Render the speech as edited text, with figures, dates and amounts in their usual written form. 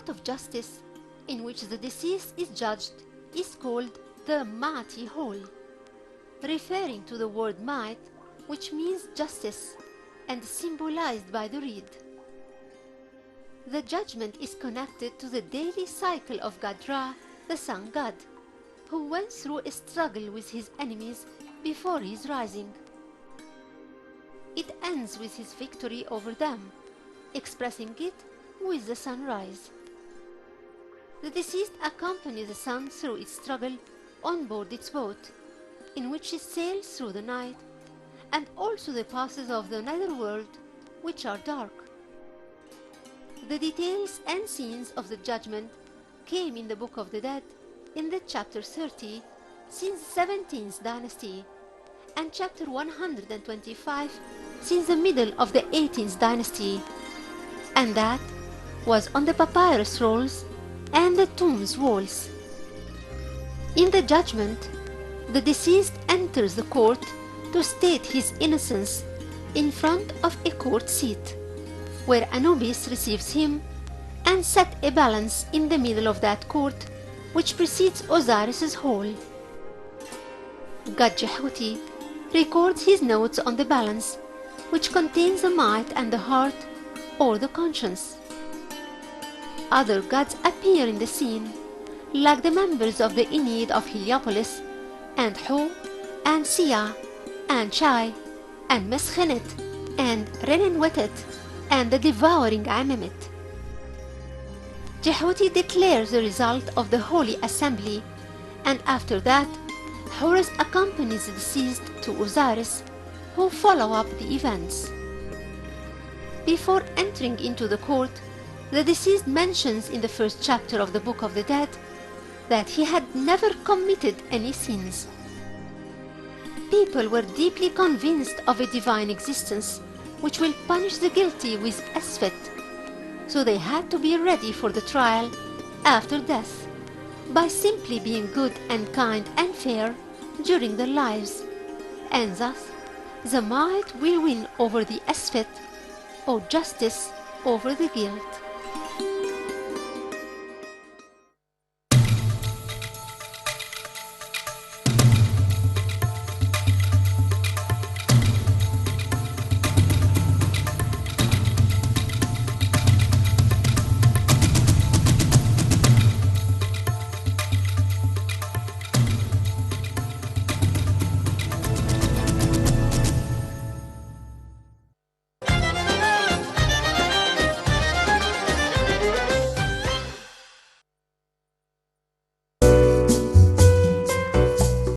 court of justice in which the deceased is judged is called the Ma'ati Hall, referring to the word Ma'at, which means justice and symbolized by the reed. The judgment is connected to the daily cycle of God Ra, the sun god, who went through a struggle with his enemies before his rising. It ends with his victory over them, expressing it with the sunrise. The deceased accompanies the sun through its struggle on board its boat, in which it sails through the night, and also the passes of the netherworld, which are dark. The details and scenes of the judgment came in the Book of the Dead in the chapter 30 since the 17th dynasty, and chapter 125 since the middle of the 18th dynasty, and that was on the papyrus rolls and the tomb's walls. In the judgment, the deceased enters the court to state his innocence in front of a court seat, where Anubis receives him and set a balance in the middle of that court, which precedes Osiris's hall. God Jehuti records his notes on the balance, which contains the might and the heart, or the conscience. Other gods appear in the scene, like the members of the Ennead of Heliopolis, and Hu, and Sia, and Shai, and Meshenet, and Renenwetet, and the devouring Amemet. Jehuti declares the result of the holy assembly, and after that, Horus accompanies the deceased to Osiris, who follow up the events. Before entering into the court, the deceased mentions in the first chapter of the Book of the Dead that he had never committed any sins. People were deeply convinced of a divine existence which will punish the guilty with Esfet, so they had to be ready for the trial after death by simply being good and kind and fair during their lives, and thus the might will win over the Esfet, or justice over the guilt.